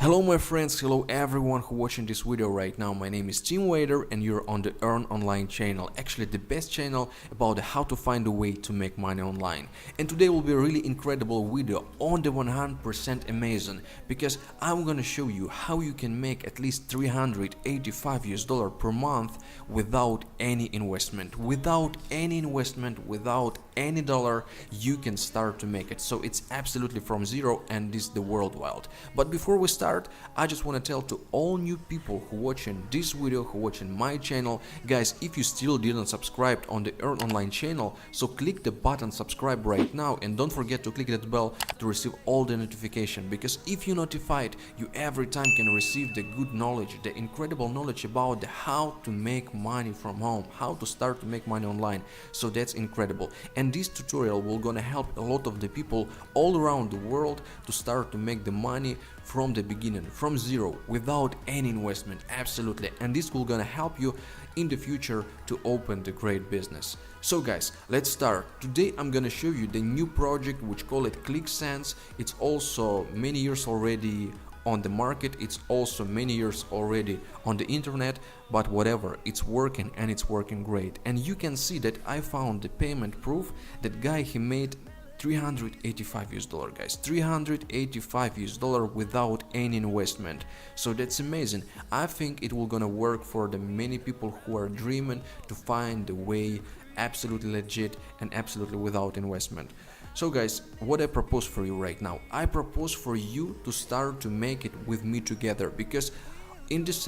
Hello my friends, hello everyone who watching this video right now. My name is Waider and you're on the Earn Online channel. Actually the best channel about how to find a way to make money online. And today will be a really incredible video on the 100% amazing, because I'm gonna show you how you can make at least $385 per month without any investment. Without any dollar, you can start to make it. So it's absolutely from zero, and this is the world wild. But before we start, I just want to tell to all new people who watching this video, who watching my channel, guys, if you still didn't subscribe on the Earn Online channel, so click the button subscribe right now, and don't forget to click that bell to receive all the notification, because if you're notified, you every time can receive the good knowledge, the incredible knowledge about how to make money from home, how to start to make money online. So that's incredible. And this tutorial will gonna help a lot of the people all around the world to start to make the money from the beginning, from zero, without any investment. Absolutely. And this will gonna help you in the future to open the great business. So guys, let's start. Today I'm gonna show you the new project which call it ClickSense. It's also many years already on the market, it's also many years already on the internet, but whatever, it's working, and it's working great. And you can see that I found the payment proof. That guy, he made $385, guys, $385 without any investment. So that's amazing. I think it will gonna work for the many people who are dreaming to find the way absolutely legit and absolutely without investment. So guys, what I propose for you right now, I propose for you to start to make it with me together, because in this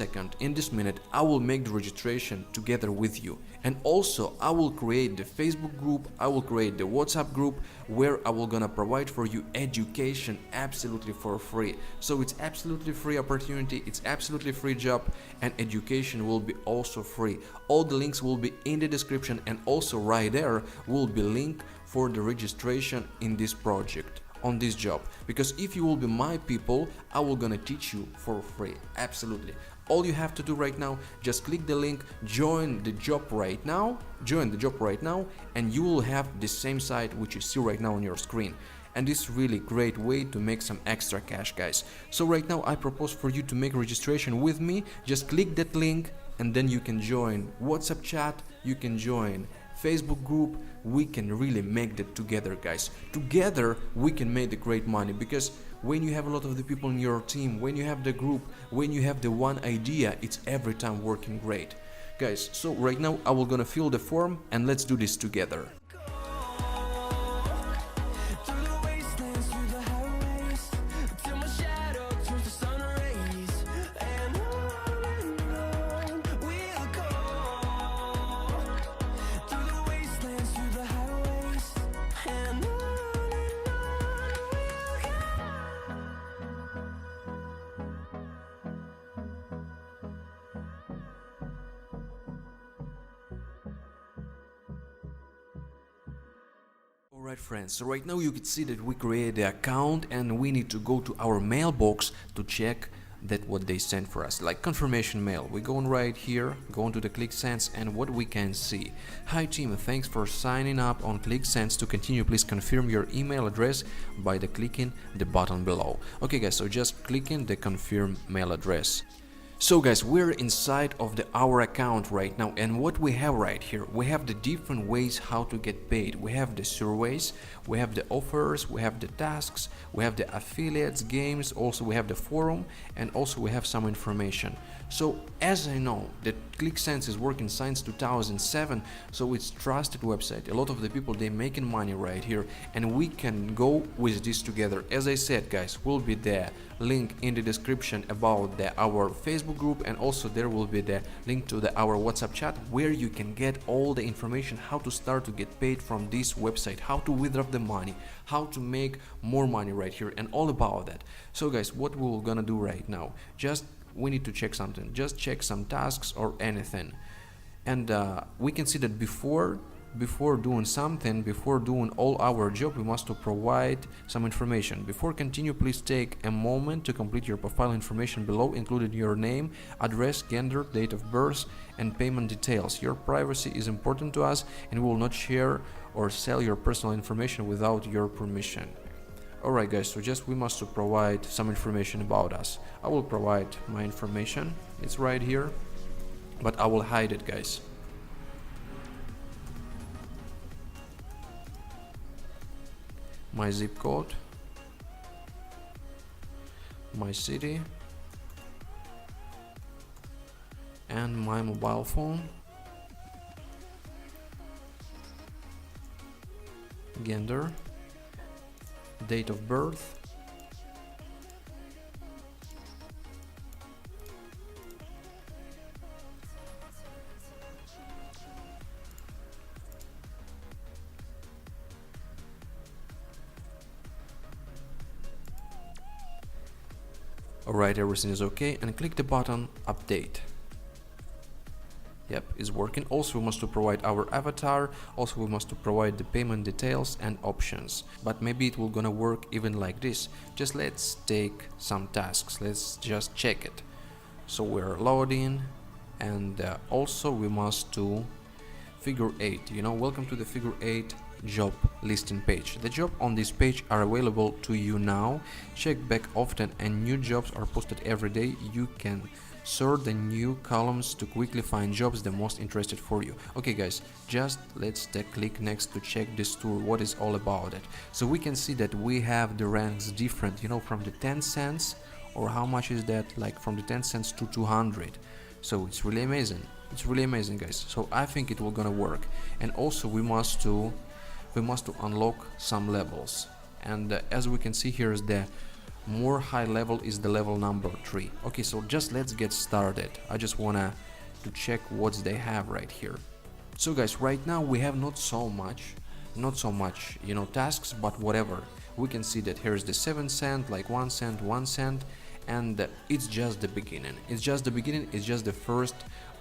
minute, I will make the registration together with you. And also I will create the Facebook group, I will create the WhatsApp group, where I will gonna provide for you education absolutely for free. So it's absolutely free opportunity, it's absolutely free job, and education will be also free. All the links will be in the description, and also right there will be link for the registration in this project, on this job. Because if you will be my people, I will gonna teach you for free. Absolutely. All you have to do right now, just click the link, join the job right now, and you will have the same site which you see right now on your screen. And this is really great way to make some extra cash, guys. So right now I propose for you to make registration with me. Just click that link, and then you can join WhatsApp chat, you can join Facebook group. We can really make that together, guys. Together we can make the great money, because when you have a lot of the people in your team, when you have the group, when you have the one idea, it's every time working great, guys. So right now I will gonna fill the form, and let's do this together. Alright friends, so right now you can see that we created the account, and we need to go to our mailbox to check that what they sent for us, like confirmation mail. We go on right here, go on to the ClickSense, and what we can see: hi team, thanks for signing up on ClickSense. To continue, please confirm your email address by clicking the button below. Okay guys, so just clicking the confirm mail address. So guys, we're inside of our account right now, and what we have right here, we have the different ways how to get paid. We have the surveys, we have the offers, we have the tasks, we have the affiliates, games, also we have the forum, and also we have some information. So as I know that ClickSense is working since 2007, so it's trusted website. A lot of the people, they making money right here, and we can go with this together. As I said guys, will be the link in the description about our Facebook group, and also there will be the link to our WhatsApp chat, where you can get all the information how to start to get paid from this website, how to withdraw the money, how to make more money right here, and all about that. So guys, what we're gonna do right now, just we need to check something, just check some tasks or anything. And we can see that before doing something, before doing all our job, we must to provide some information. Before continue, please take a moment to complete your profile information below, including your name, address, gender, date of birth, and payment details. Your privacy is important to us, and we will not share or sell your personal information without your permission. Alright guys, so just we must to provide some information about us. I will provide my information, it's right here, but I will hide it guys. My zip code, my city, and my mobile phone, gender, date of birth, alright, everything is okay, and click the button update. Yep, it's working. Also we must to provide our avatar, also we must to provide the payment details and options, but maybe it will gonna work even like this. Just let's take some tasks, let's just check it. So we're loading, and also we must to figure 8, you know, welcome to the figure 8 job listing page. The job on this page are available to you now. Check back often and new jobs are posted every day. You can sort the new columns to quickly find jobs the most interested for you. Okay guys, just let's click next to check this tool, what is all about it. So we can see that we have the ranks different, you know, from the 10 cents, or how much is that, like from the 10 cents to 200. So it's really amazing, it's really amazing guys. So I think it will gonna work. And also we must to unlock some levels, and as we can see here is the more high level is the level number 3. Okay, so just let's get started. I just wanna to check what they have right here. So guys, right now we have not so much, you know, tasks, but whatever. We can see that here's the 7 cent, like 1 cent, 1 cent, and it's just the beginning. It's just the beginning, it's just the first.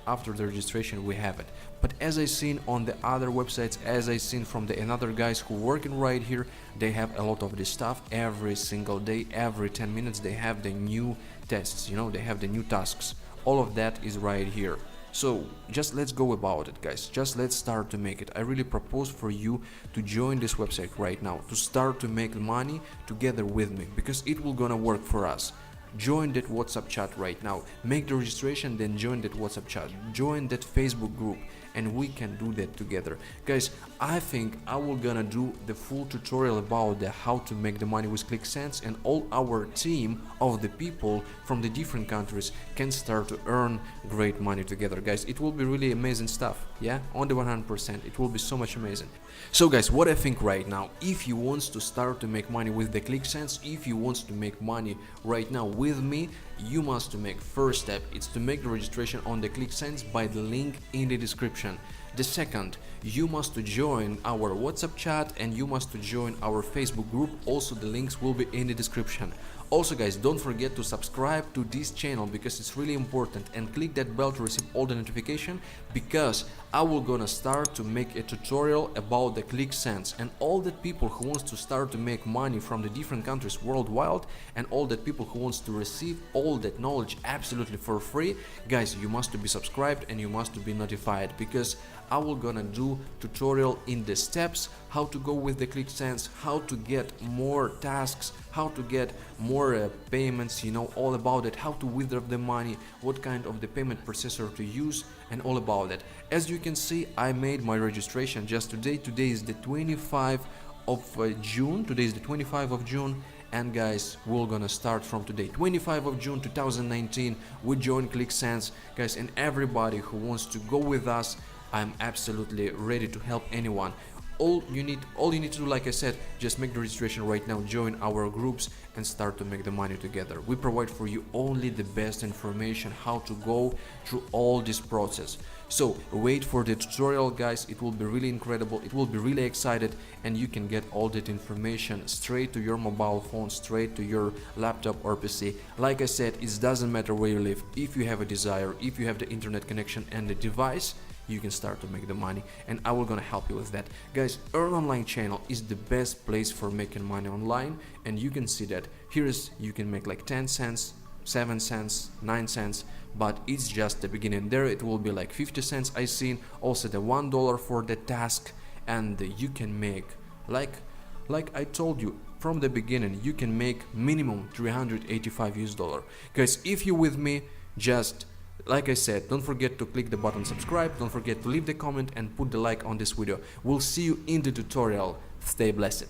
After the registration we have it. But as I seen on the other websites, as I seen from the another guys who working right here, they have a lot of this stuff every single day. Every 10 minutes they have the new tests, you know, they have the new tasks. All of that is right here. So just let's go about it guys, just let's start to make it. I really propose for you to join this website right now, to start to make money together with me, because it will gonna work for us. Join that WhatsApp chat right now, make the registration, then join that WhatsApp chat, join that Facebook group, and we can do that together. Guys, I think I will gonna do the full tutorial about the how to make the money with ClickSense, and all our team of the people from the different countries can start to earn great money together. Guys, it will be really amazing stuff, yeah, on the 100%, it will be so much amazing. So guys, what I think right now, if you want to start to make money with the ClickSense, if you want to make money right now with me, you must to make first step, it's to make the registration on the ClickSense by the link in the description. The second, you must to join our WhatsApp chat, and you must to join our Facebook group, also the links will be in the description. Also guys, don't forget to subscribe to this channel because it's really important, and click that bell to receive all the notification, because I will gonna start to make a tutorial about the ClickSense, and all that people who wants to start to make money from the different countries worldwide, and all that people who wants to receive all that knowledge absolutely for free. Guys, you must to be subscribed and you must to be notified, because I will gonna do tutorial in the steps how to go with the ClickSense, how to get more tasks, how to get more payments, you know, all about it, how to withdraw the money, what kind of the payment processor to use, and all about it. As you can see, I made my registration just today. Today is the 25th of June. Today is the 25th of June. And guys, we're gonna start from today, 25th of June 2019. We join ClickSense, guys, and everybody who wants to go with us, I'm absolutely ready to help anyone. All you need to do, like I said, just make the registration right now, join our groups, and start to make the money together. We provide for you only the best information how to go through all this process. So wait for the tutorial guys, it will be really incredible, it will be really excited, and you can get all that information straight to your mobile phone, straight to your laptop or PC. Like I said, it doesn't matter where you live. If you have a desire, if you have the internet connection and the device, you can start to make the money, and I will gonna help you with that. Guys, Earn Online channel is the best place for making money online, and you can see that here is, you can make like 10 cents, 7 cents, 9 cents, but it's just the beginning. There it will be like 50 cents I seen, also the $1 for the task, and you can make like I told you, from the beginning you can make minimum 385 US dollar. Guys, if you're with me, just like I said, don't forget to click the button subscribe, don't forget to leave the comment and put the like on this video. We'll see you in the tutorial. Stay blessed.